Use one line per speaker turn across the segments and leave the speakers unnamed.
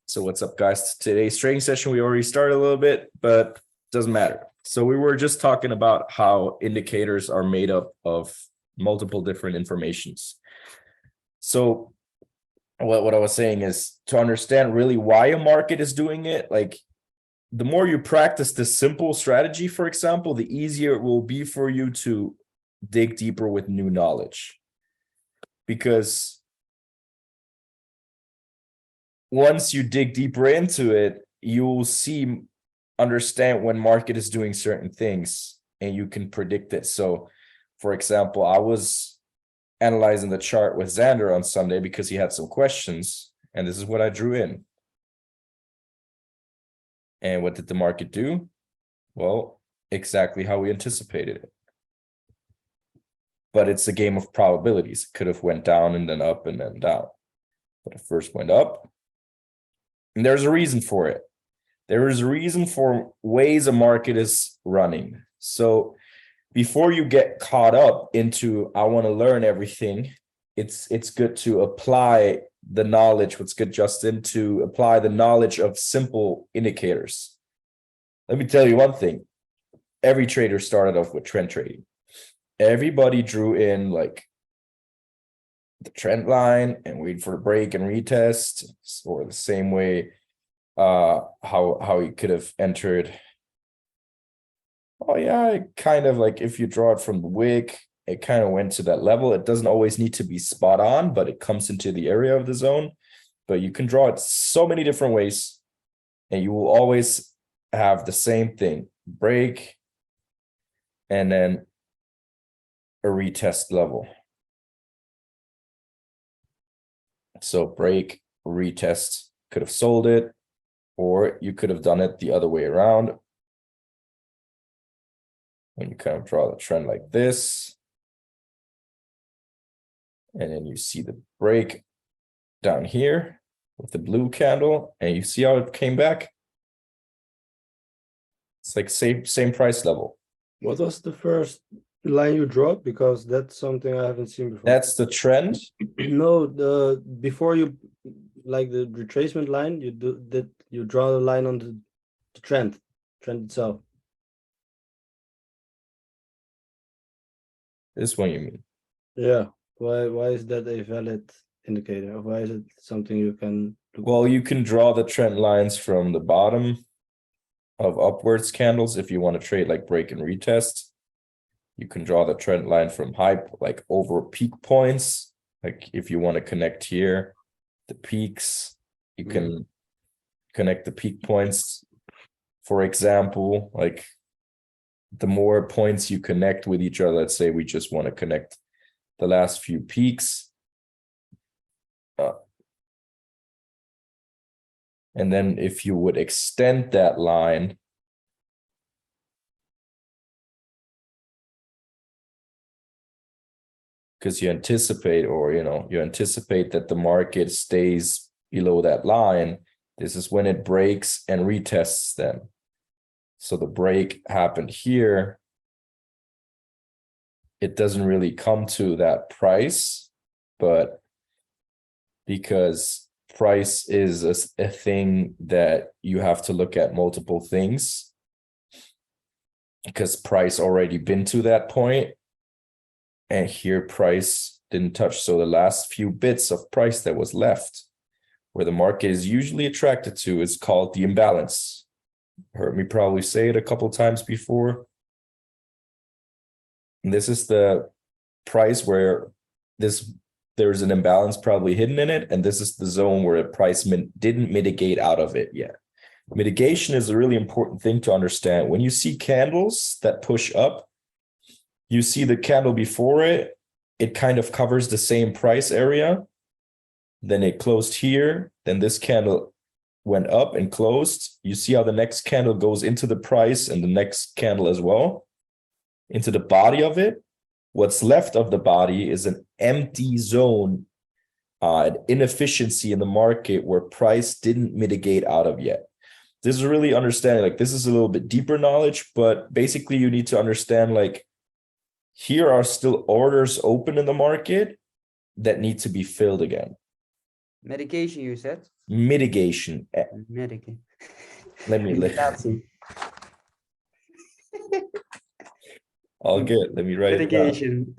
So what's up, guys? Today's trading session, we already started a little bit, but doesn't matter. So we were just talking about how indicators are made up of multiple different informations. So what I was saying is to understand really why a market is doing it, like the more you practice this simple strategy, for example, the easier it will be for you to dig deeper with new knowledge. Because once you dig deeper into it, you'll understand when market is doing certain things and you can predict it. So, for example, I was analyzing the chart with Xander on Sunday because he had some questions, and this is what I drew in. And what did the market do? Well, exactly how we anticipated it. But it's a game of probabilities. It could have went down and then up and then down. But it first went up. And there's a reason for it. There is a reason for ways a market is running. So before you get caught up into, I want to learn everything, it's good to apply the knowledge. What's good, Justin, to apply the knowledge of simple indicators. Let me tell you one thing. Every trader started off with trend trading. Everybody drew in like the trend line and wait for a break and retest, or the same way how you could have entered. Oh yeah, kind of like if you draw it from the wick, it kind of went to that level. It doesn't always need to be spot on, but it comes into the area of the zone. But you can draw it so many different ways, and you will always have the same thing: break and then a retest level. So break, retest, could have sold it, or you could have done it the other way around. When you kind of draw the trend like this, and then you see the break down here with the blue candle, and you see how it came back. It's like same price level.
What was the first line you draw? Because that's something I haven't seen before.
That's the trend.
No, before you like the retracement line, you draw the line on the trend itself.
This one you mean?
Yeah. Why is that a valid indicator? Why is it something you can look?
Well, you can draw the trend lines from the bottom of upwards candles if you want to trade like break and retest. You can draw the trend line from hype, like over peak points. Like if you want to connect here, the peaks, you can connect the peak points. For example, like the more points you connect with each other, let's say we just want to connect the last few peaks. And then if you would extend that line, because you anticipate, or you anticipate that the market stays below that line, this is when it breaks and retests them. So the break happened here. It doesn't really come to that price, but because price is a thing that you have to look at multiple things, because price already been to that point, and here price didn't touch. So the last few bits of price that was left, where the market is usually attracted to, is called the imbalance. Heard me probably say it a couple times before. And this is the price where there's an imbalance probably hidden in it, and this is the zone where the price didn't mitigate out of it yet. Mitigation is a really important thing to understand. When you see candles that push up, you see the candle before it, it kind of covers the same price area. Then it closed here. Then this candle went up and closed. You see how the next candle goes into the price, and the next candle as well, into the body of it. What's left of the body is an empty zone, an inefficiency in the market where price didn't mitigate out of yet. This is really understanding, like this is a little bit deeper knowledge, but basically you need to understand, like, here are still orders open in the market that need to be filled again.
Medication, you said?
Mitigation.
Medication.
Let me
Medicatie.
all good. Let me write it down.
Medication.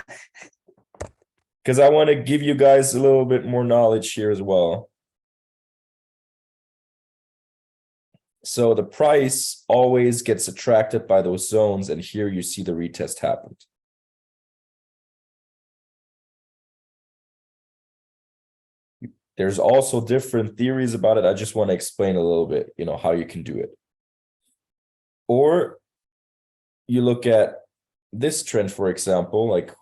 Because I want to give you guys a little bit more knowledge here as well. So the price always gets attracted by those zones, and here you see the retest happened. There's also different theories about it. I just want to explain a little bit, how you can do it. Or you look at this trend, for example, like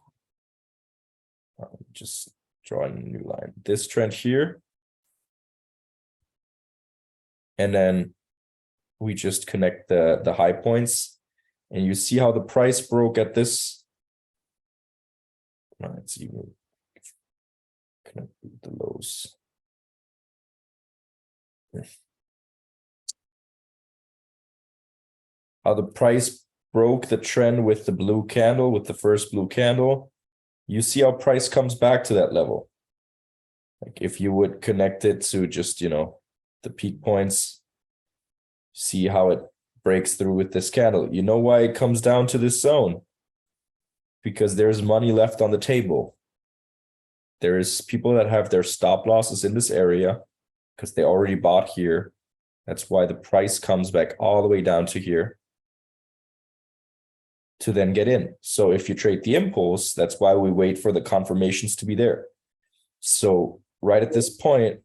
just drawing a new line. This trend here. And then we just connect the high points, and you see how the price broke at this. Let's even connect the lows. How the price broke the trend with the blue candle, with the first blue candle. You see how price comes back to that level. Like if you would connect it to just, the peak points, see how it breaks through with this candle. You know why it comes down to this zone? Because there's money left on the table. There is people that have their stop losses in this area because they already bought here. That's why the price comes back all the way down to here to then get in. So if you trade the impulse, that's why we wait for the confirmations to be there. So right at this point,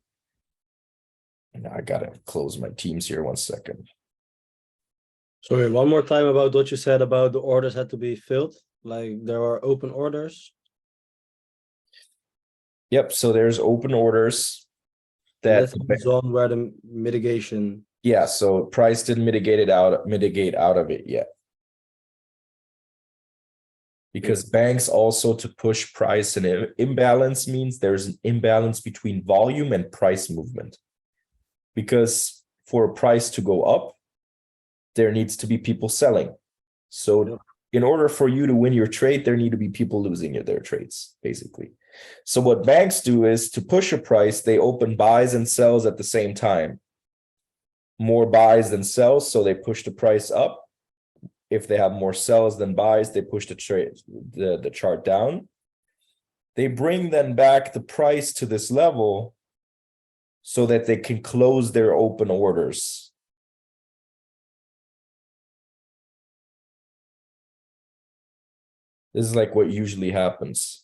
and I gotta close my Teams here 1 second.
Sorry, one more time about what you said about the orders had to be filled. Like there are open orders.
Yep, so there's open orders
That's
that
the zone where the mitigation.
yeah, so price didn't mitigate out of it yet. Because banks also, to push price and imbalance, means there's an imbalance between volume and price movement. Because for a price to go up, there needs to be people selling. So in order for you to win your trade, there need to be people losing their trades, basically. So what banks do is to push a price, they open buys and sells at the same time. More buys than sells, so they push the price up. If they have more sells than buys, they push the chart down. They bring then back the price to this level so that they can close their open orders. This is like what usually happens.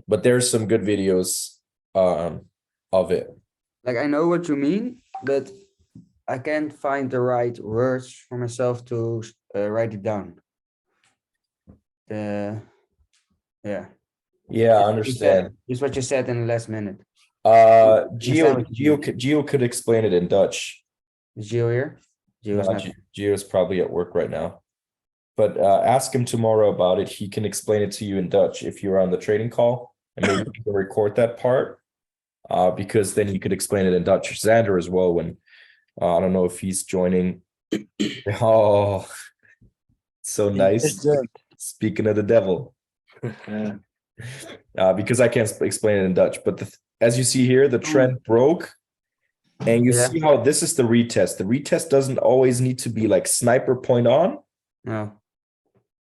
But there's some good videos of it.
Like I know what you mean, but I can't find the right words for myself to write it down. Yeah.
Yeah, I understand.
Just what you said in the last minute.
Gio could explain it in Dutch.
Is Gio here? Gio's not.
Gio's probably at work right now. But ask him tomorrow about it. He can explain it to you in Dutch if you're on the trading call, and maybe you can record that part, because then you could explain it in Dutch. Xander as well. When I don't know if he's joining. Oh, so nice. Speaking of the devil. Because I can't explain it in Dutch, but as you see here, the trend broke, and you see how this is the retest. The retest doesn't always need to be like sniper point on.
No.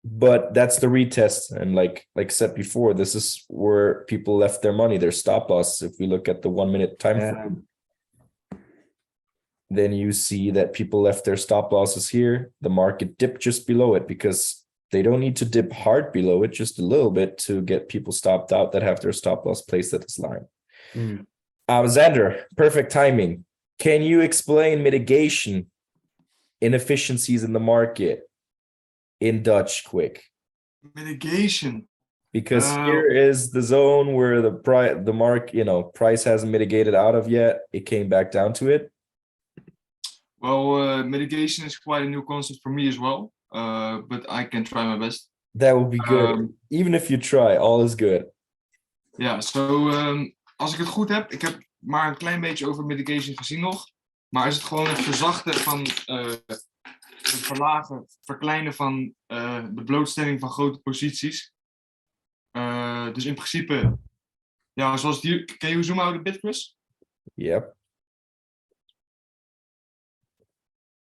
But that's the retest, and like said before, this is where people left their money, their stop loss. If we look at the 1 minute time frame, then you see that people left their stop losses here. The market dipped just below it because they don't need to dip hard below it, just a little bit to get people stopped out that have their stop loss placed at this line. Xander, perfect timing. Can you explain mitigation inefficiencies in the market in Dutch quick?
Mitigation.
Because here is the zone where price hasn't mitigated out of yet. It came back down to it.
Well, mitigation is quite a new concept for me as well, but I can try my best.
That would be good. Even if you try, all is good.
Ja, als ik het goed heb, ik heb maar een klein beetje over mitigation gezien nog, maar is het gewoon het verzachten van het verkleinen van de blootstelling van grote posities. Dus in principe Ja, zoals die. Can you zoom out a bit, Chris?
Yep.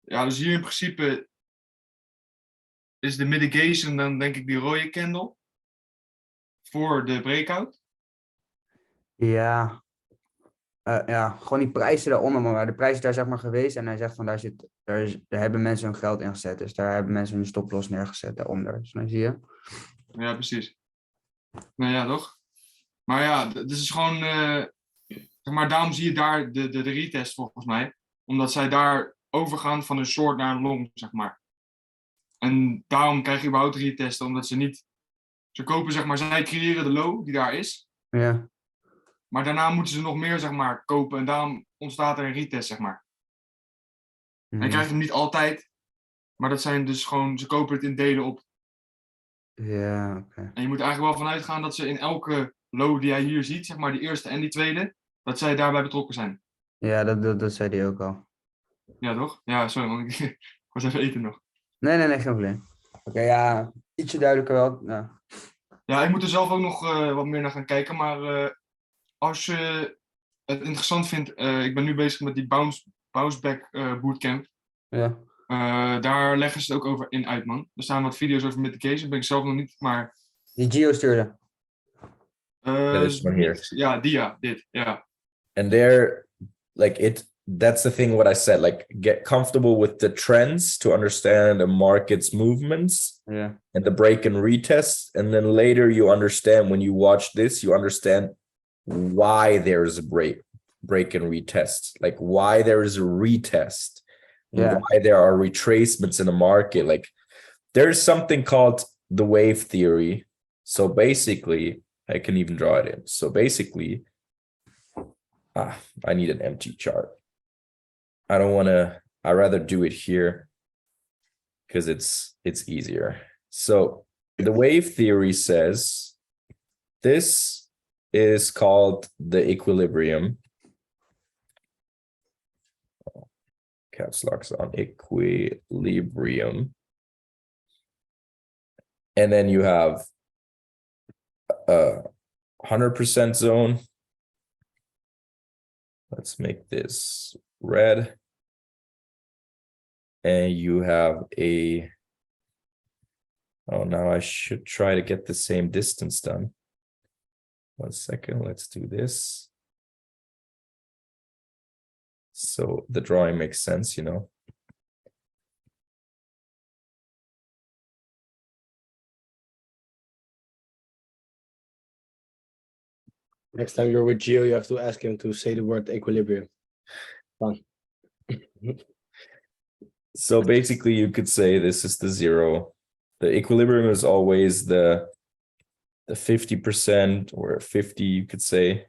Ja, dus hier in principe is de mitigation dan denk ik die rode candle voor de breakout.
Ja. Ja, gewoon die prijzen daaronder, maar de prijs is daar zeg maar geweest en hij zegt van daar hebben mensen hun geld in gezet, dus daar hebben mensen hun stoploss neergezet daaronder. Dus dan zie je.
Ja, precies. Nou ja, toch? Maar ja, dit is gewoon, zeg maar, daarom zie je daar de retest volgens mij. Omdat zij daar overgaan van een short naar een long, zeg maar. En daarom krijg je überhaupt retesten, omdat ze kopen, zeg maar, zij creëren de low die daar is.
Ja.
Maar daarna moeten ze nog meer, zeg maar, kopen en daarom ontstaat er een retest, zeg maar. En je krijgt hem niet altijd, maar dat zijn dus gewoon, ze kopen het in delen op.
Ja, oké.
En je moet eigenlijk wel vanuit gaan dat ze in elke low die jij hier ziet, zeg maar die eerste en die tweede, dat zij daarbij betrokken zijn.
Ja, dat zei hij ook al.
Ja, toch? Ja, sorry man, ik was even eten nog.
Nee, geen probleem. Oké, ja, ietsje duidelijker wel. Nou,
Ja, ik moet er zelf ook nog wat meer naar gaan kijken, maar als je het interessant vindt, ik ben nu bezig met die bounce back bootcamp.
ja.
Daar leggen ze het ook over in uit, man. Er staan wat video's over mitigation, ben ik zelf nog niet, maar...
Die Gio stuurde.
This one here.
Ja, dit, ja.
And there, like that's the thing what I said, like get comfortable with the trends to understand the market's movements
Ja.
and the break and retest. And then later you understand, when you watch this, you understand why there's a break and retest, like why there is a retest,
Yeah.
why there are retracements in the market. Like there's something called the wave theory. So basically, I can even draw it in. So basically, I need an empty chart. I don't want to, I rather do it here because it's easier. So the wave theory says this is called the equilibrium. Caps locks on equilibrium. And then you have a 100% zone. Let's make this red. And you have a, oh, now I should try to get the same distance done. 1 second, let's do this. So the drawing makes sense, you know.
Next time you're with Gio, you have to ask him to say the word equilibrium. Fun.
So basically you could say this is the zero. The equilibrium is always the 50% or 50, you could say.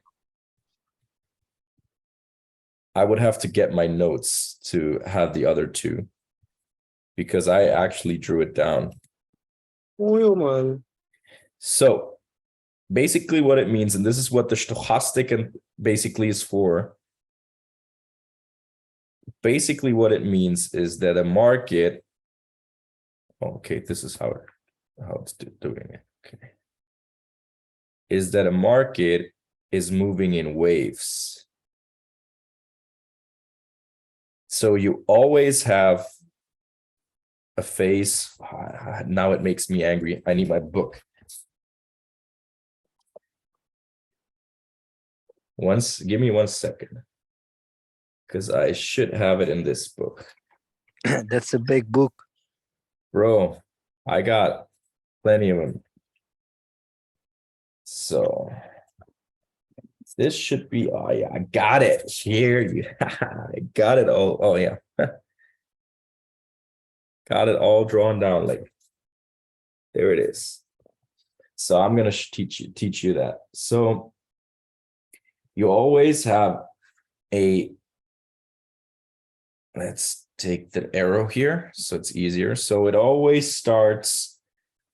I would have to get my notes to have the other two because I actually drew it down.
Oh, man.
So basically what it means, and this is what the stochastic and basically is for. Basically what it means is that a market, okay, this is how it's doing it, okay, is that a market is moving in waves. So you always have a phase. Now it makes me angry. I need my book. Give me 1 second. Because I should have it in this book.
That's a big book.
Bro, I got plenty of them. So this should be, oh yeah, I got it here. I got it all. Oh yeah. Got it all drawn down. Like there it is. So I'm gonna teach you that. So you always have a, let's take the arrow here so it's easier. So it always starts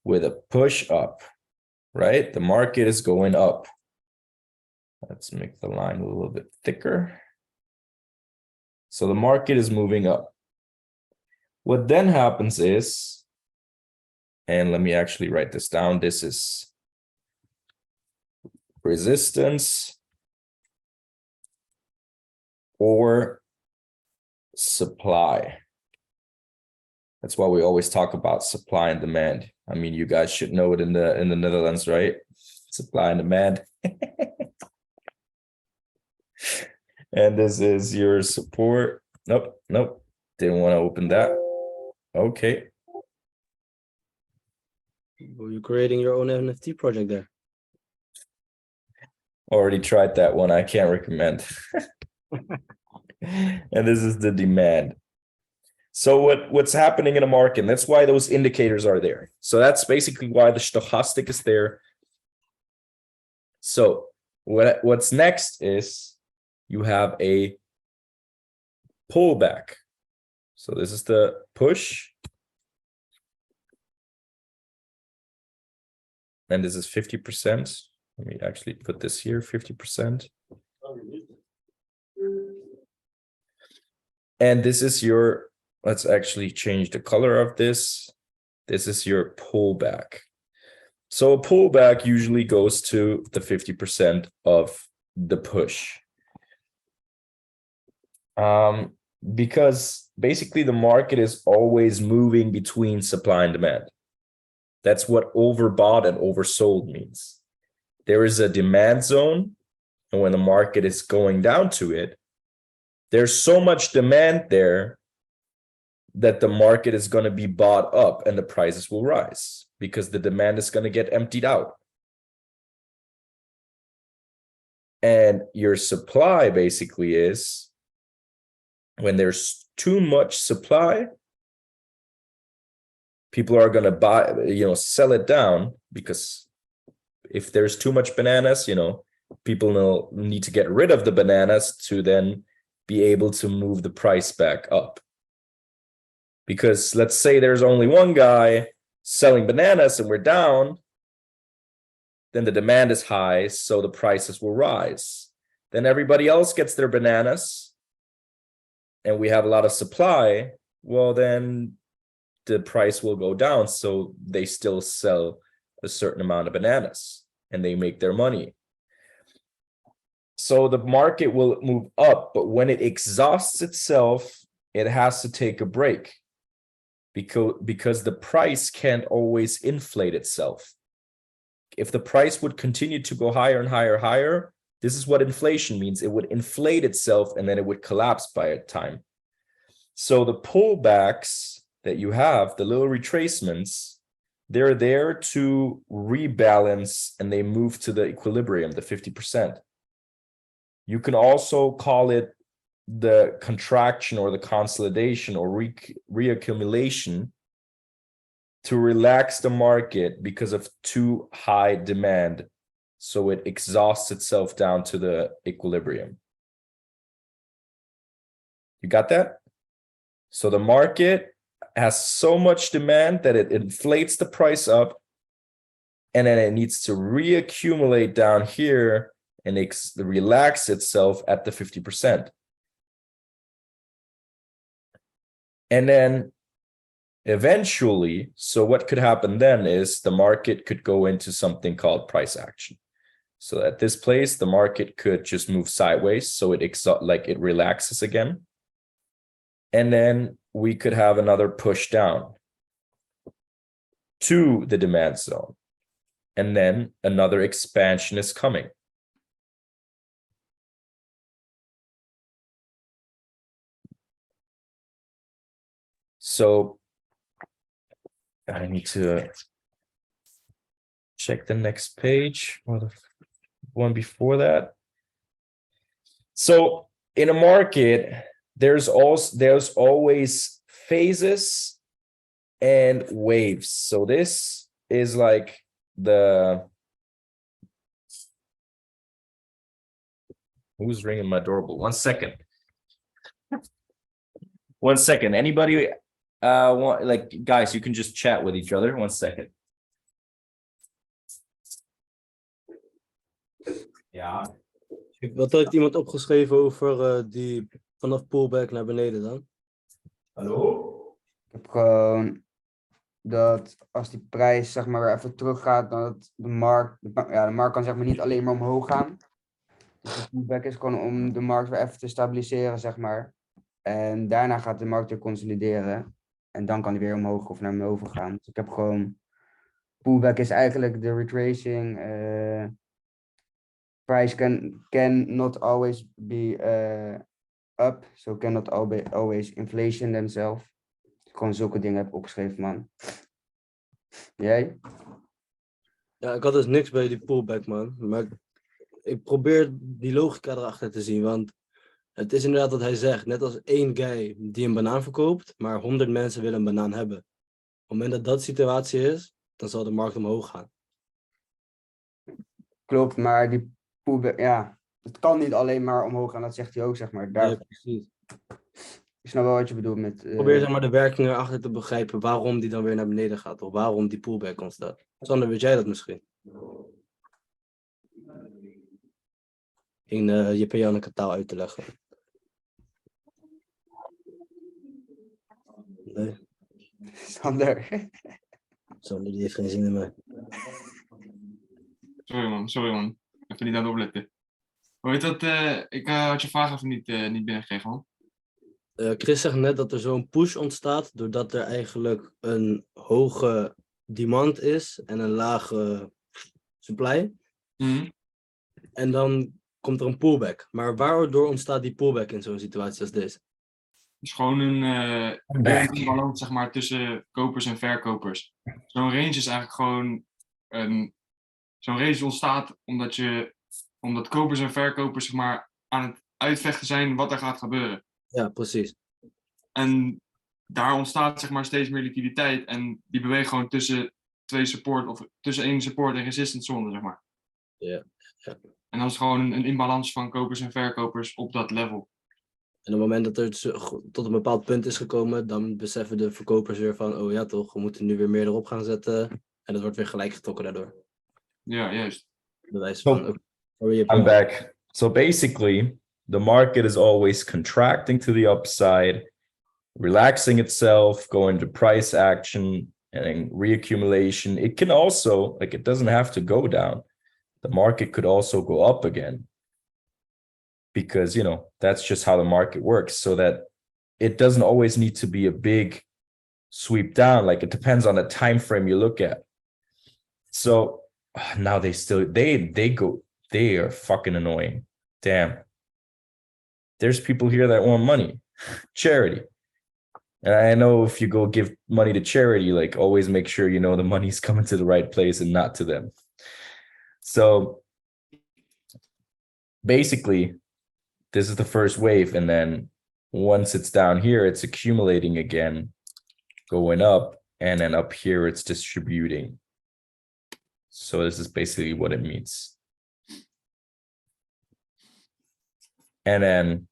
with a push up, right? The market is going up. Let's make the line a little bit thicker. So the market is moving up. What then happens is, and let me actually write this down. This is resistance, or supply. That's why we always talk about supply and demand. I mean, you guys should know it in the Netherlands, right? Supply and demand. And this is your support. Nope, nope. Didn't want to open that. Okay.
Were you creating your own NFT project there?
Already tried that one. I can't recommend. And this is the demand. So what's happening in the market? And that's why those indicators are there. So that's basically why the stochastic is there. So what's next is you have a pullback. So this is the push. And this is 50%. Let me actually put this here, 50%. And this is your, let's actually change the color of this. This is your pullback. So a pullback usually goes to the 50% of the push. Because basically the market is always moving between supply and demand. That's what overbought and oversold means. There is a demand zone, and when the market is going down to it, there's so much demand there that the market is going to be bought up and the prices will rise because the demand is going to get emptied out. And your supply basically is when there's too much supply, people are going to buy, sell it down, because if there's too much bananas, people will need to get rid of the bananas to then be able to move the price back up. Because let's say there's only one guy selling bananas and we're down, then the demand is high, so the prices will rise. Then everybody else gets their bananas and we have a lot of supply, well, then the price will go down, so they still sell a certain amount of bananas and they make their money. So the market will move up, but when it exhausts itself, it has to take a break because the price can't always inflate itself. If the price would continue to go higher and higher, higher, this is what inflation means. It would inflate itself and then it would collapse by a time. So the pullbacks that you have, the little retracements, they're there to rebalance and they move to the equilibrium, the 50%. You can also call it the contraction or the consolidation or reaccumulation to relax the market because of too high demand. So it exhausts itself down to the equilibrium. You got that? So the market has so much demand that it inflates the price up, and then it needs to reaccumulate down here and relax itself at the 50%. And then eventually, so what could happen then is the market could go into something called price action. So at this place, the market could just move sideways, so it relaxes again. And then we could have another push down to the demand zone. And then another expansion is coming. So I need to check the next page or the one before that. So in a market, there's always phases and waves. So this is like who's ringing my doorbell? 1 second. 1 second. Anybody guys, you can just chat with each other. 1 second. Ja.
Wat heeft iemand opgeschreven over die vanaf pullback naar beneden dan?
Hallo?
Ik heb gewoon dat als die prijs zeg maar weer even teruggaat, dan dat de markt, de markt kan zeg maar niet alleen maar omhoog gaan. Dus de pullback is gewoon om de markt weer even te stabiliseren, zeg maar. En daarna gaat de markt weer consolideren. En dan kan die weer omhoog of naar boven gaan. Dus ik heb gewoon, pullback is eigenlijk de retracing. Price can not always be up, so cannot always inflation themselves. Gewoon zulke dingen heb ik opgeschreven, man. Jij?
Ja, ik had dus niks bij die pullback, man. Maar ik probeer die logica erachter te zien. Want het is inderdaad wat hij zegt. Net als één guy die een banaan verkoopt, maar 100 mensen willen een banaan hebben. Op het moment dat dat de situatie is, dan zal de markt omhoog gaan.
Klopt, maar die pullback, ja, het kan niet alleen maar omhoog gaan, dat zegt hij ook, zeg maar. Daar,
Ja, precies.
ik snap wel wat je bedoelt met...
Probeer zeg maar de werking erachter te begrijpen waarom die dan weer naar beneden gaat. Of waarom die pullback ontstaat. Sander, weet jij dat misschien? In je Janneke taal uit te leggen. Nee,
Sander.
Sander die heeft geen zin in mij.
Sorry man. Even niet aan het opletten. Hoe heet dat? Ik had je vraag even niet binnengegeven, man.
Chris zegt net dat er zo'n push ontstaat doordat er eigenlijk een hoge demand is en een lage supply.
Mhm.
En dan komt er een pullback. Maar waardoor ontstaat die pullback in zo'n situatie als deze?
Het is gewoon een balans zeg maar, tussen kopers en verkopers. Zo'n range is eigenlijk gewoon... zo'n range ontstaat omdat kopers en verkopers zeg maar, aan het uitvechten zijn wat er gaat gebeuren.
Ja, precies.
En daar ontstaat zeg maar, steeds meer liquiditeit. En die beweegt gewoon tussen twee support of tussen één support en resistance zone, zeg maar.
Ja.
En dan is het gewoon een inbalans van kopers en verkopers op dat level.
En op het moment dat het tot een bepaald punt is gekomen, dan beseffen de verkopers weer van, oh ja toch, we moeten nu weer meer erop gaan zetten. En dat wordt weer gelijk getrokken daardoor.
Ja, juist.
Bewijs
So,
van, oh, je
I'm back. So basically, the market is always contracting to the upside, relaxing itself, going to price action and reaccumulation. It can also, like, it doesn't have to go down. The market could also go up again because, you know, that's just how the market works. So that it doesn't always need to be a big sweep down. Like, it depends on the time frame you look at. So now they are fucking annoying. Damn. There's people here that want money, charity. And I know if you go give money to charity, like, always make sure you know the money's coming to the right place and not to them. So basically, this is the first wave. And then once it's down here, it's accumulating again, going up. And then up here, it's distributing. So this is basically what it means. And then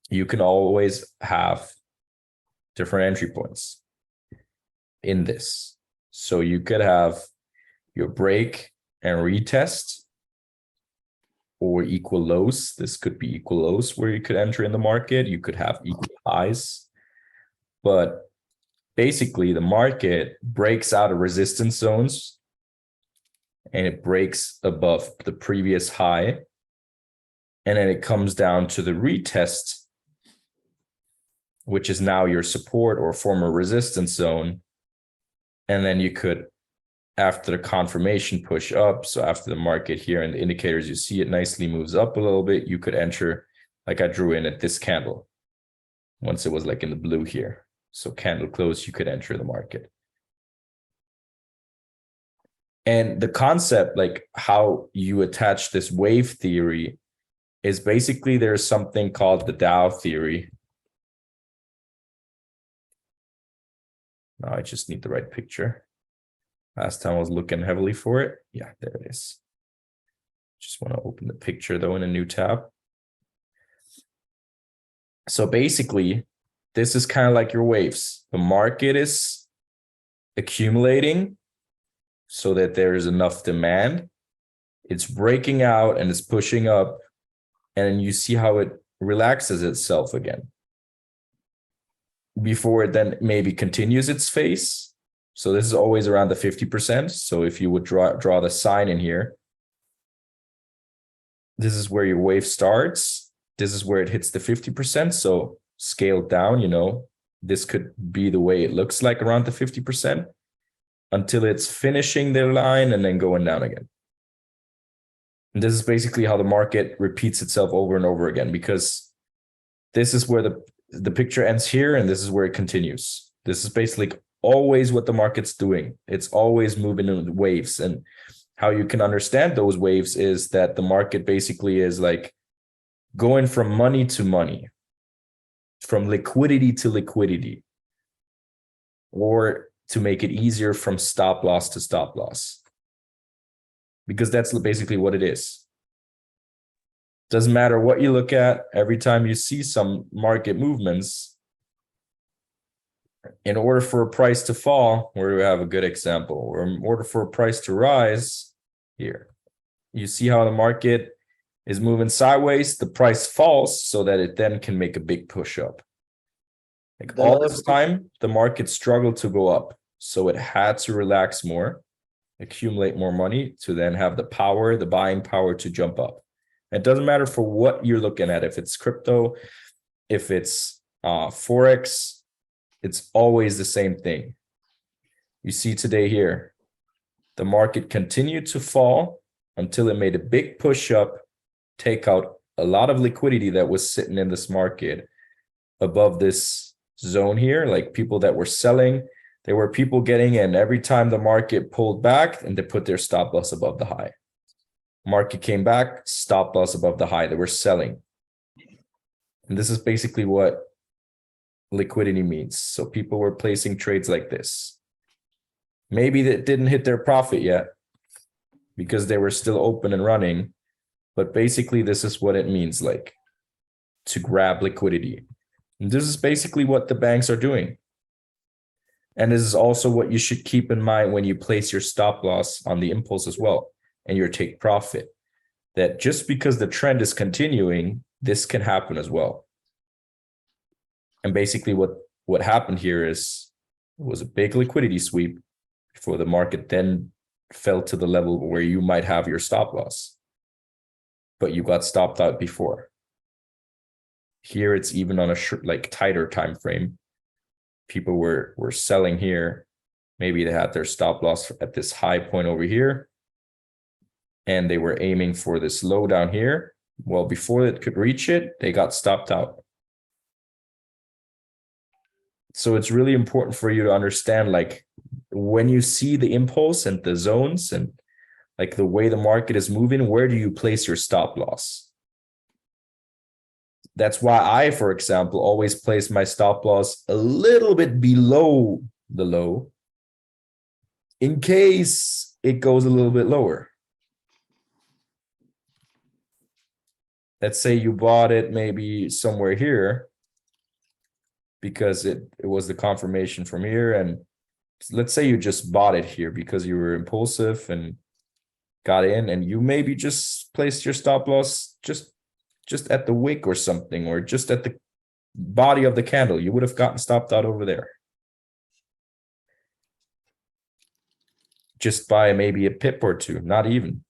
you can always have different entry points in this. So you could have your break and retest or equal lows. This could be equal lows where you could enter in the market. You could have equal highs. But basically, the market breaks out of resistance zones and it breaks above the previous high. And then it comes down to the retest, which is now your support or former resistance zone. And then you could, after the confirmation, push up. So after the market here and the indicators, you see it nicely moves up a little bit. You could enter, like I drew in at this candle. Once it was like in the blue here. So candle close, you could enter the market. And the concept, like how you attach this wave theory, is basically there's something called the Dow theory. Now I just need the right picture. Last time I was looking heavily for it. Yeah, there it is. Just want to open the picture though in a new tab. So basically, this is kind of like your waves. The market is accumulating so that there is enough demand. It's breaking out and it's pushing up. And you see how it relaxes itself again. before it then maybe continues its phase. So this is always around the 50%. So if you would draw the sign in here, this is where your wave starts. This is where it hits the 50%. So scaled down, you know, this could be the way it looks like around the 50% until it's finishing their line and then going down again. And this is basically how the market repeats itself over and over again, because this is where the picture ends here and this is where it continues. This is basically always what the market's doing. It's always moving in waves. And how you can understand those waves is that the market basically is like going from money to money, from liquidity to liquidity, or to make it easier, from stop loss to stop loss. Because that's basically what it is. Doesn't matter what you look at, every time you see some market movements, in order for a price to fall, where do we have a good example? Or in order for a price to rise, here, you see how the market is moving sideways, the price falls so that it then can make a big push up. Like all this time, the market struggled to go up. So it had to relax more, accumulate more money to then have the power, the buying power to jump up. It doesn't matter for what you're looking at, if it's crypto, if it's Forex, it's always the same thing. You see today here, the market continued to fall until it made a big push up, take out a lot of liquidity that was sitting in this market above this zone here, like people that were selling. There were people getting in every time the market pulled back and they put their stop loss above the high. Market came back, stop loss above the high. They were selling. And this is basically what liquidity means. So people were placing trades like this. Maybe that didn't hit their profit yet because they were still open and running. But basically, this is what it means, like to grab liquidity. And this is basically what the banks are doing. And this is also what you should keep in mind when you place your stop loss on the impulse as well, and your take profit, that just because the trend is continuing, this can happen as well. And basically what happened here is it was a big liquidity sweep before the market then fell to the level where you might have your stop loss, but you got stopped out before. Here it's even on a like tighter time frame. People were selling here. Maybe they had their stop loss at this high point over here, and they were aiming for this low down here. Well, before it could reach it, they got stopped out. So it's really important for you to understand, like, when you see the impulse and the zones and like the way the market is moving, where do you place your stop loss? That's why I, for example, always place my stop loss a little bit below the low in case it goes a little bit lower. Let's say you bought it maybe somewhere here because it was the confirmation from here. And let's say you just bought it here because you were impulsive and got in, and you maybe just placed your stop loss just at the wick or something, or just at the body of the candle. You would have gotten stopped out over there. Just by maybe a pip or two, not even.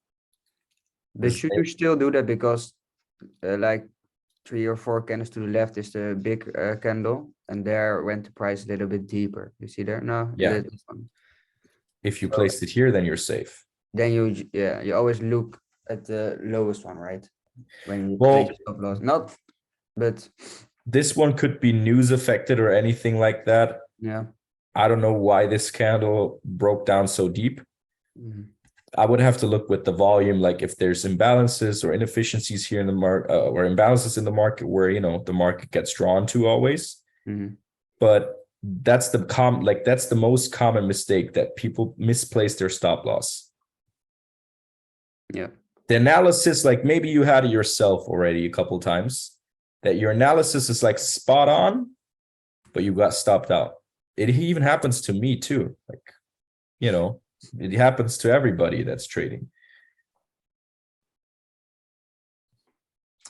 But should you still do that because like 3 or 4 candles to the left is the big candle, and there went the price a little bit deeper. You see there? No?
Yeah.
This one.
If you placed it here, then you're safe.
Then you always look at the lowest one, right? When you
Well,
place your stop loss. Not, but
this one could be news affected or anything like that.
yeah.
I don't know why this candle broke down so deep.
Mhm.
I would have to look with the volume, like if there's imbalances or inefficiencies here in the market, or imbalances in the market where, you know, the market gets drawn to always.
Mhm.
But that's that's the most common mistake, that people misplace their stop loss.
Yeah.
The analysis, like maybe you had it yourself already a couple times, that your analysis is like spot on, but you got stopped out. It even happens to me too. Like, you know, it happens to everybody that's trading.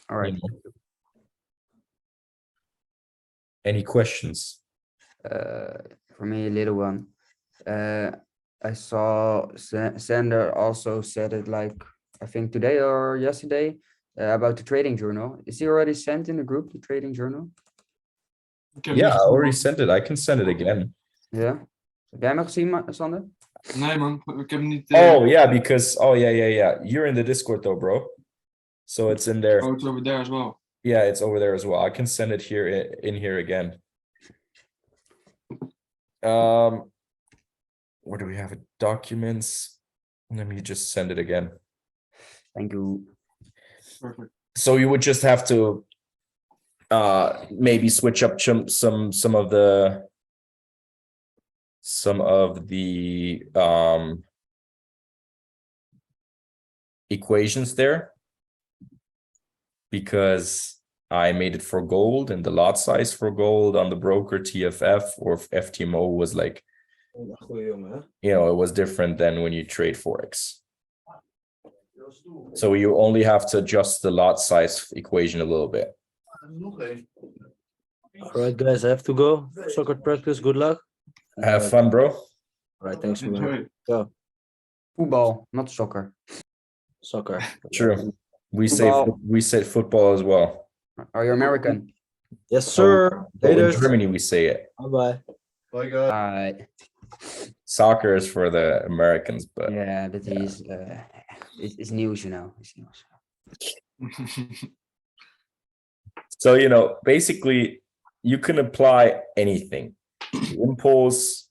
All right.
You know? Any questions?
For me, a little one. I saw Sander also said it like, I think today or yesterday, about the trading journal. Is he already sent in the group, the trading journal?
Ik heb
Yeah,
niet
I
gezien,
already
man.
sent it. I can send it again.
Ja. Heb jij hem nog gezien, Sander?
Nee, man. Ik heb hem niet...
Oh yeah, because yeah. You're in the Discord though, bro. So it's in there.
Oh, it's over there as well.
Yeah, it's over there as well. I can send it here in here again. Where do we have it? Documents. Let me just send it again.
Thank you.
Perfect.
So you would just have to maybe switch up some of the equations there, because I made it for gold and the lot size for gold on the broker TFF or FTMO was like,
Goeie jongen, hè?
it was different than when you trade Forex. So you only have to adjust the lot size equation a little bit.
Alright, guys, I have to go. Soccer practice, good luck.
Have fun, bro.
Alright, thanks for
Enjoy.
Voetbal, not soccer.
soccer.
True. We
Football.
say football as well.
Are you American?
Yes, sir.
But in
Haters.
Germany we say it.
Bye bye.
Soccer is for the Americans, but
Yeah, that is it's news, It's news.
so basically you can apply anything. The impulse,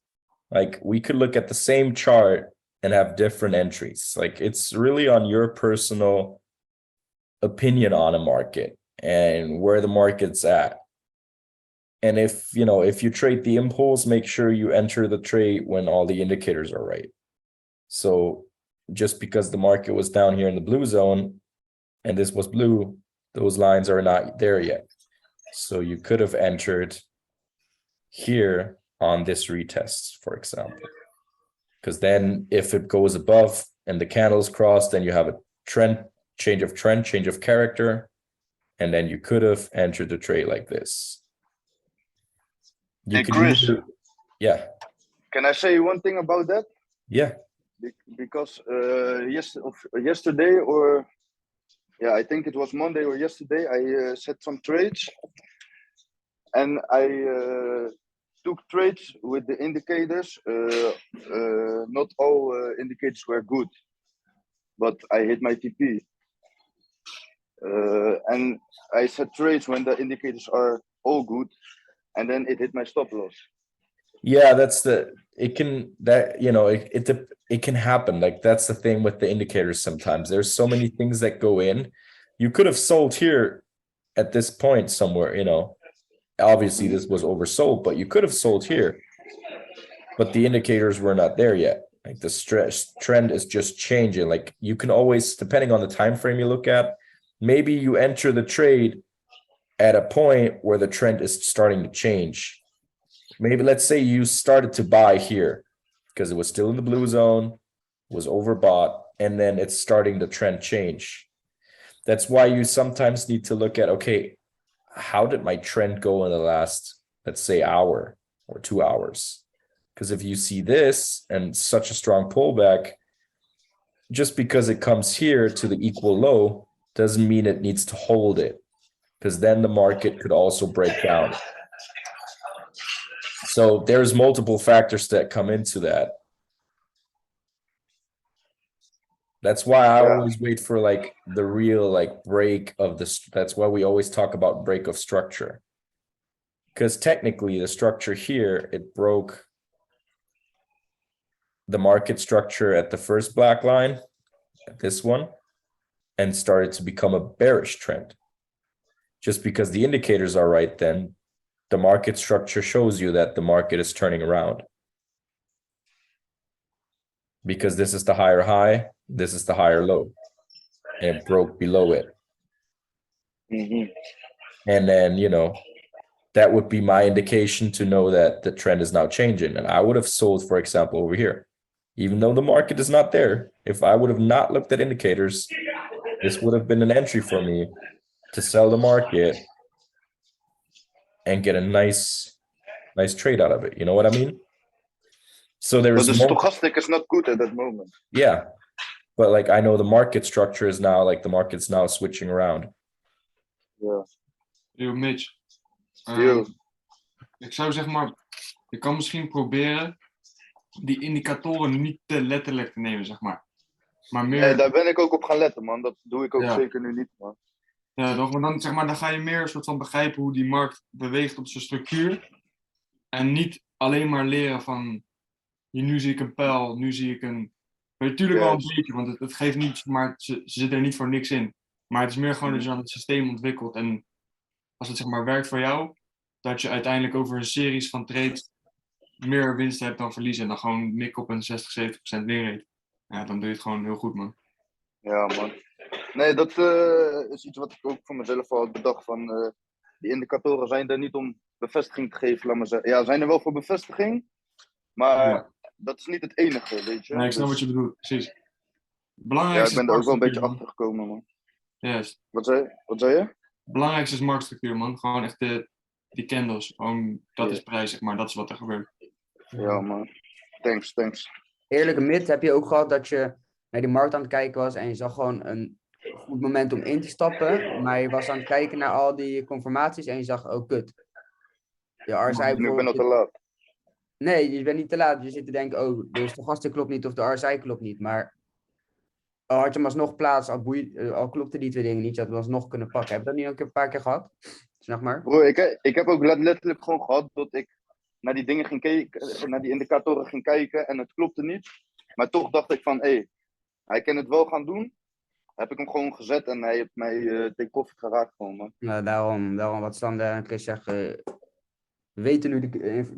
like we could look at the same chart and have different entries. Like it's really on your personal opinion on a market and where the market's at. And if you trade the impulse, make sure you enter the trade when all the indicators are right. So just because the market was down here in the blue zone and this was blue, those lines are not there yet. So you could have entered here on this retest, for example, because then if it goes above and the candles cross, then you have a change of character, and then you could have entered the trade like this. You
Hey,
could
Chris.
yeah,
Can I say one thing about that?
yeah.
Because yesterday, or yeah, I think it was Monday or yesterday, I set some trades, and I took trades with the indicators. Not all indicators were good, but I hit my TP. And I set trades when the indicators are all good, and then it hit my stop loss.
Yeah, it can happen. Like that's the thing with the indicators sometimes. There's so many things that go in. You could have sold here at this point somewhere, Obviously this was oversold, but you could have sold here. But the indicators were not there yet. Like the stress trend is just changing. Like you can always, depending on the time frame you look at, maybe you enter the trade at a point where the trend is starting to change. Maybe let's say you started to buy here because it was still in the blue zone, was overbought, and then it's starting the trend change. That's why you sometimes need to look at, okay, how did my trend go in the last, let's say, hour or 2 hours? Because if you see this and such a strong pullback, just because it comes here to the equal low doesn't mean it needs to hold it, because then the market could also break down. So there's multiple factors that come into that. That's why I always wait for like the real like break of this. That's why we always talk about break of structure. Because technically the structure here, it broke the market structure at the first black line, at this one, and started to become a bearish trend. Just because the indicators are right, then the market structure shows you that the market is turning around. Because this is the higher high, this is the higher low, and it broke below it. And then, that would be my indication to know that the trend is now changing. And I would have sold, for example, over here, even though the market is not there. If I would have not looked at indicators, this would have been an entry for me to sell the market and get a nice nice trade out of it. You know what I mean? So
But
there's
the
more,
stochastic is not good at that moment.
yeah. But like I know the market structure is now like the market's now switching around.
Yeah.
Yo, Mitch.
Yo.
Ik zou zeg maar, je kan misschien proberen die indicatoren niet te letterlijk te nemen, zeg maar. Maar meer,
Nee, daar ben ik ook op gaan letten, man. Dat doe ik ook
Ja.
zeker nu niet, man.
ja, toch? Maar dan, zeg maar, dan ga je meer een soort van begrijpen hoe die markt beweegt op zijn structuur. En niet alleen maar leren van, nu zie ik een pijl, nu zie ik een... Maar natuurlijk wel een
Juist.
beetje, want het geeft niet, maar ze zitten er niet voor niks in. Maar het is meer gewoon dat je aan het systeem ontwikkelt. En als het zeg maar werkt voor jou, dat je uiteindelijk over een series van trades meer winst hebt dan verliezen. En dan gewoon mikken op een 60-70% winrate. Ja, dan doe je het gewoon heel goed, man.
Ja, man. Nee, dat is iets wat ik ook voor mezelf al had bedacht. Van, die indicatoren zijn er niet om bevestiging te geven, laat maar zeggen. Ja, zijn er wel voor bevestiging. Maar
Ja.
dat is niet het enige, weet je.
Nee, ik snap
Dus,
wat je bedoelt, precies.
ja,
Belangrijkste
ik ben er ook wel een beetje
marktstructuur,
achter gekomen, man.
man. Juist.
Wat zei je?
Belangrijkste is marktstructuur, man. Gewoon echt die candles. Gewoon, dat
Ja.
is prijs, zeg maar. Dat is wat er gebeurt.
Ja, man. Thanks.
Eerlijke mid heb je ook gehad dat je naar die markt aan het kijken was en je zag gewoon een goed moment om in te stappen, maar je was aan het kijken naar al die conformaties en je zag, oh kut. Je RSI
Nu ben ik al
bijvoorbeeld...
te laat.
Nee, je bent niet te laat. Je zit te denken, oh, de stochastic klopt niet of de RSI klopt niet. Maar al had je hem alsnog plaats, al klopten die twee dingen niet, je had hem alsnog kunnen pakken. Heb je dat niet ook een paar keer gehad? Zeg maar.
Bro, ik heb ook letterlijk gewoon gehad dat ik naar die dingen ging kijken, naar die indicatoren ging kijken en het klopte niet. Maar toch dacht ik van, hé, hij kan het wel gaan doen. Heb ik hem gewoon gezet en hij heeft mij take profit geraakt gewoon, man.
Nou, daarom wat Sander en Chris zeggen. We weten nu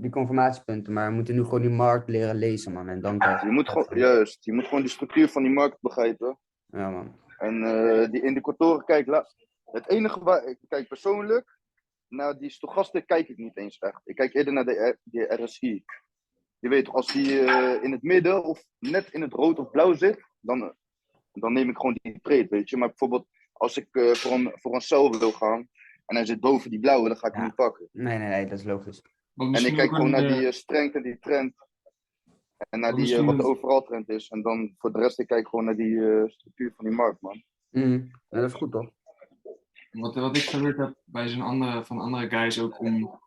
die conformatiepunten, maar we moeten nu gewoon die markt leren lezen, man. En dan krijg
Je moet gewoon, juist, je moet gewoon die structuur van die markt begrijpen.
Ja, man.
En die indicatoren, kijk, het enige waar ik kijk persoonlijk, naar die stochastic kijk ik niet eens echt. Ik kijk eerder naar die RSI. Je weet, als die in het midden of net in het rood of blauw zit, dan neem ik gewoon die trade, weet je. Maar bijvoorbeeld, als ik voor een cel wil gaan en hij zit boven die blauwe, dan ga ik hem
Ja.
niet pakken.
Nee, dat is logisch.
Wat
En
misschien
ik kijk
ook
gewoon naar
een,
die strength en die trend. En naar
Wat misschien
wat de
een-
overal trend is. En dan voor de rest, ik kijk gewoon naar die structuur van die markt, man.
Ja, dat is goed, toch?
wat ik geleerd heb bij van andere guys ook om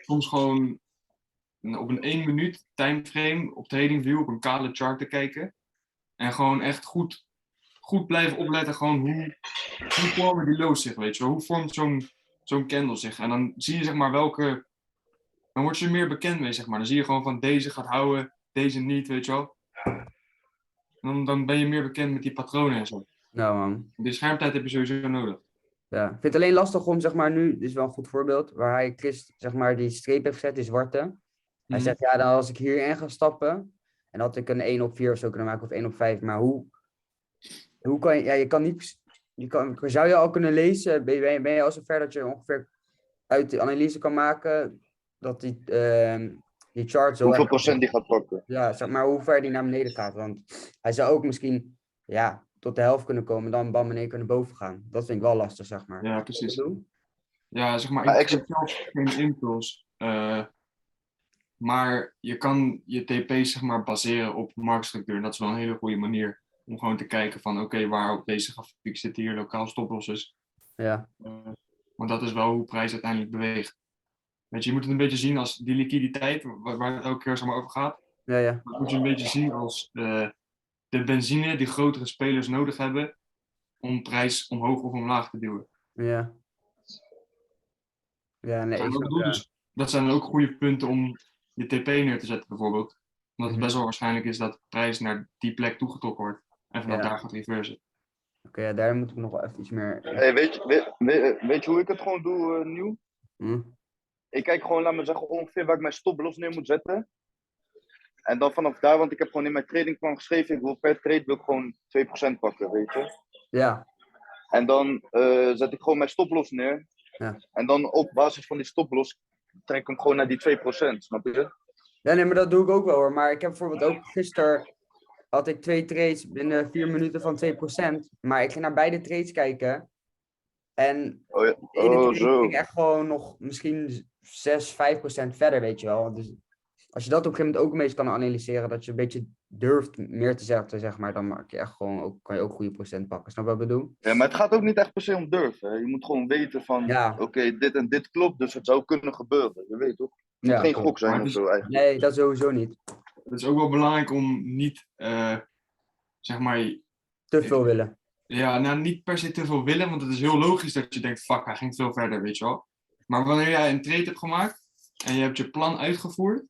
soms gewoon op een 1 minuut timeframe op TradingView op een kale chart te kijken. En gewoon echt goed blijven opletten gewoon hoe vormen die lows zich, weet je wel. Hoe vormt zo'n candle zich? En dan zie je zeg maar dan word je er meer bekend mee, zeg maar. Dan zie je gewoon van deze gaat houden, deze niet, weet je wel. En dan ben je meer bekend met die patronen en zo.
Nou, man.
Die schermtijd heb je sowieso nodig.
Ja. Ik vind het alleen lastig om, zeg maar, nu, dit is wel een goed voorbeeld, waar hij Chris, zeg maar, die streep heeft gezet, die zwarte. Hij
Mhm.
zegt, ja, dan als ik hierin ga stappen, en had ik een 1 op 4 of zo kunnen maken, of 1 op 5, maar hoe kan je, ja, je kan niet, zou je al kunnen lezen, ben je al zover dat je ongeveer uit de analyse kan maken, dat die chart zo
Hoeveel
erg-
procent die gaat pakken?
Ja, zeg maar hoe ver die naar beneden gaat. Want hij zou ook misschien tot de helft kunnen komen, dan bam in één keer naar boven gaan. Dat vind ik wel lastig, zeg maar.
Ja, precies.
Doen?
Ja, zeg maar,
Maar
ik heb zelf geen impuls. Maar je kan je TP's zeg maar baseren op marktstructuur. Dat is wel een hele goede manier om gewoon te kijken van oké, waar op deze grafiek zit hier lokaal stoplossers.
Ja,
Want dat is wel hoe prijs uiteindelijk beweegt. Weet je moet het een beetje zien als die liquiditeit, waar het elke keer zeg maar over gaat.
ja.
Dat moet je een beetje zien als de benzine die grotere spelers nodig hebben om prijs omhoog of omlaag te duwen.
Ja. Ja, nee,
Ja,
ik
dat,
snap,
bedoel,
ja.
dus, dat zijn ook goede punten om je TP neer te zetten bijvoorbeeld. Omdat het best wel waarschijnlijk is dat de prijs naar die plek toegetrokken wordt. En vanaf
Ja.
daar gaat reversen.
Oké, ja, daar moet ik nog wel even iets meer...
Hey, weet je hoe ik het gewoon doe, Nieuw?
Hm?
Ik kijk gewoon, laat me zeggen, ongeveer waar ik mijn stoploss neer moet zetten. En dan vanaf daar, want ik heb gewoon in mijn tradingplan geschreven, ik wil per trade wil ik gewoon 2% pakken, weet je.
Ja,
En dan zet ik gewoon mijn stoploss neer.
Ja.
En dan op basis van die stoploss trek ik hem gewoon naar die 2%, snap je?
ja, nee, maar dat doe ik ook wel hoor. Maar ik heb bijvoorbeeld ook gisteren had ik 2 trades binnen 4 minuten van 2%. Maar ik ging naar beide trades kijken. En
Oh, ja.
de ene
Oh,
trade
zo.
ging echt gewoon nog misschien 6-5% verder, weet je wel. Dus als je dat op een gegeven moment ook een beetje kan analyseren, dat je een beetje durft meer te zetten, zeg maar, dan maak je echt gewoon ook, kan je ook goede procent pakken. Snap je wat ik bedoel?
Ja, maar het gaat ook niet echt per se om durven. Hè. Je moet gewoon weten van,
Ja.
oké, dit en dit klopt, dus het zou kunnen gebeuren. Je weet toch? Het moet
Ja,
geen
klopt.
gok zijn
Maar
of
het is-
zo eigenlijk.
Nee, dat sowieso niet.
Het is ook wel belangrijk om niet, zeg maar,
Te veel willen.
ja, nou niet per se te veel willen, want het is heel logisch dat je denkt, fuck, hij ging veel verder, weet je wel. Maar wanneer jij een trade hebt gemaakt en je hebt je plan uitgevoerd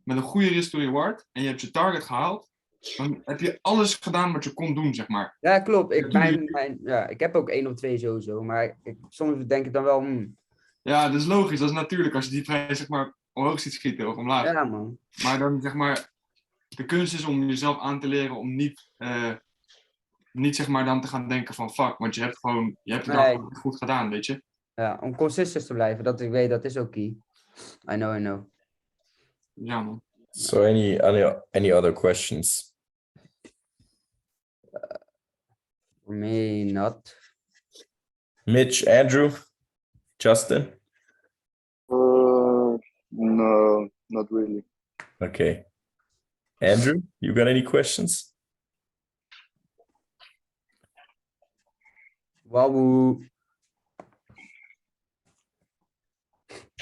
met een goede risk to reward en je hebt je target gehaald, dan heb je alles gedaan wat je kon doen, zeg maar.
Ja, klopt. Ik,
Natuurlijk.
ja, ik heb ook 1 of 2 sowieso, maar soms denk ik dan wel,
Ja, dat is logisch, dat is natuurlijk als je die prijs zeg maar omhoog ziet schieten of omlaag.
ja man.
Maar dan zeg maar, de kunst is om jezelf aan te leren om niet zeg maar dan te gaan denken van fuck, want je hebt het dan
Nee.
gewoon goed gedaan, weet je.
Ja, om consistent te blijven, dat ik weet, dat is ook key. I know.
Ja man.
So any other questions?
For me, not.
Mitch, Andrew, Justin?
No, not really.
Okay. Andrew, you got any questions?
Wauw.